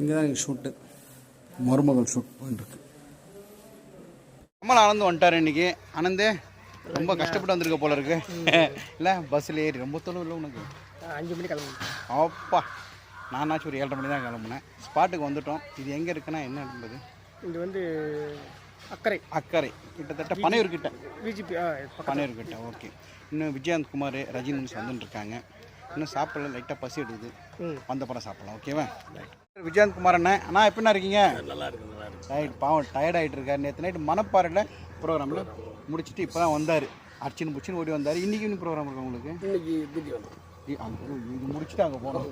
இங்கே தான் எங்கள் ஷூட்டு, மருமகள் ஷூட் போயிட்டுருக்கு. கமல் ஆனந்த் வந்துட்டார் இன்றைக்கி. ஆனந்தே ரொம்ப கஷ்டப்பட்டு வந்திருக்க போல இருக்கு இல்லை? பஸ்ஸில் ஏறி ரொம்ப தொலைவு இல்லை உனக்கு? 5 மணி கிளம்புனேன். அப்பா, நானாச்சும் ஒரு 7:30 மணி தான் கிளம்புனேன். ஸ்பாட்டுக்கு வந்துட்டோம். இது எங்கே இருக்குன்னா என்ன என்பது? இது வந்து அக்கறை கிட்டத்தட்ட பனையூர்கிட்ட, பிஜிபி பனையூர்கிட்ட. ஓகே. இன்னும் விஜயகாந்த் குமார், ரஜினி வந்துட்டு இருக்காங்க. இன்னும் சாப்பிடல, லைட்டாக பசி எடுக்குது. வந்த படம் சாப்பிடலாம். ஓகேவா? விஜயகாந்த் குமார் அண்ணா எப்படின்னா இருக்கீங்க? நல்லா இருக்கு. ரைட். பாவம் டயர்ட் ஆகிட்டு இருக்காரு. நேற்று நைட்டு மணப்பாறையில் ப்ரோக்ராமில் முடிச்சுட்டு இப்போ தான் வந்தார். அர்ச்சின்னு புச்சின்னு ஓடி வந்தார். இன்றைக்கி இன்னும் ப்ரோக்ராம் இருக்கு உங்களுக்கு? இன்னைக்கு பிஜி வந்தோம். இது முடிச்சுட்டு அங்கே போனோம்.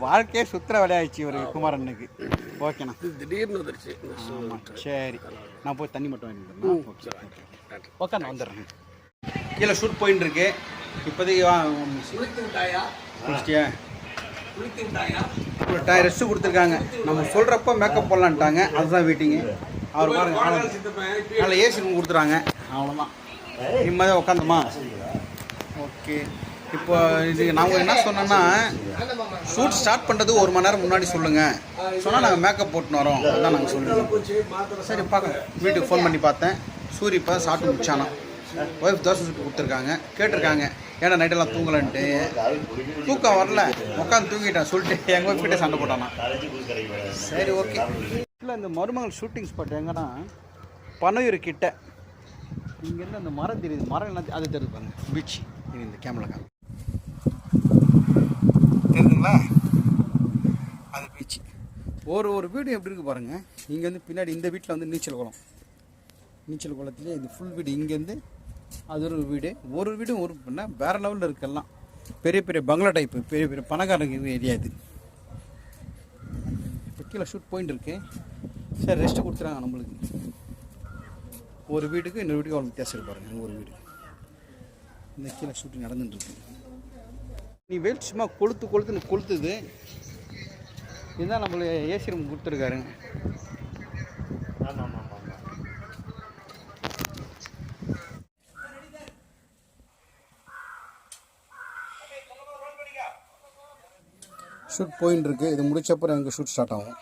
வாழ்க்கையே சுற்றுற விளையாடுச்சு இவர் குமாரண்ணுக்கு. ஓகேண்ணா. திடீர்னு வந்துருச்சு. சரி, நான் போய் தண்ணி மட்டும் வாங்கிட்டு ஓகே, நான் வந்துடுறேன். கீழே ஷூட் போயின்னு இருக்கு. இப்போதைக்கு ரெஸ்ட்டு கொடுத்துருக்காங்க. நம்ம சொல்கிறப்ப மேக்கப் போடலான்ட்டாங்க. அதுதான் வெயிட்டிங்கு. அவர் பாருங்க, நல்ல ஏசி ரூம் கொடுத்துறாங்க. அவ்வளோதான், நிம்மதியாக உட்காந்தோமா? ஓகே. இப்போ இது நாங்கள் என்ன சொன்னோன்னா, ஷூட் ஸ்டார்ட் பண்ணுறது 1 மணி நேரம் முன்னாடி சொல்லுங்கள் சொன்னால் நாங்கள் மேக்கப் போட்டுன்னு வரோம். அதுதான் நாங்கள் சொல்லுவோம். சரி பார்க்கலாம். வீட்டுக்கு ஃபோன் பண்ணி பார்த்தேன். சூரிய இப்போ சாப்பிட்டு முடிச்சானா. ஒய்ஃப் தோசை சுட்டு கொடுத்துருக்காங்க. கேட்டிருக்காங்க ஏன்னா நைட்டெல்லாம் தூங்கலன்ட்டு. தூக்கம் வரல, உட்காந்து தூங்கிட்டேன் சொல்லிட்டு எங்கள் ஒய்ஃப் கிட்டே சண்டை போட்டானா. சரி ஓகே. இல்லை, இந்த மருமகள் ஷூட்டிங் ஸ்பாட் எங்கன்னா பனையூர் கிட்ட. இங்கேருந்து அந்த மரம் தெரியுது. மரம் என்ன அது தெரியுது பாருங்க, பீச். இது இந்த கேமரா தெரியுதுங்களா? அது பீச். ஒரு வீடு எப்படி இருக்குது பாருங்கள். இங்கேருந்து பின்னாடி இந்த வீட்டில் வந்து நீச்சல் குளத்துலேயே இது ஃபுல் வீடு. இங்கேருந்து அது ஒரு வீடு. ஒரு வீடும் ஒரு பண்ணால் வேறு லெவலில் இருக்கலாம். பெரிய பெரிய பங்களா டைப்பு, பெரிய பெரிய பணக்காரங்க ஏரியா இது. இப்போ கீழே ஷூட் போயிட்டு இருக்கு. சரி, ரெஸ்ட்டு கொடுத்துறாங்க நம்மளுக்கு. ஒரு வீட்டுக்கு இன்னொரு வீட்டுக்கு அவ்வளோ வித்தியாசம் இருப்பாருங்க. ஒரு வீடு இந்த கீழே ஷூட்டிங் நடந்துட்டுருக்கு. நீ வெயிட் சும்மா கொளுத்துது. இதுதான் நம்மளுக்கு ஏசி ரூம் கொடுத்துருக்காருங்க. ஷூட் போயின்னு இருக்கு. இது முடிச்சப்பறம் எங்கள் ஷூட் ஸ்டார்ட் ஆகும்.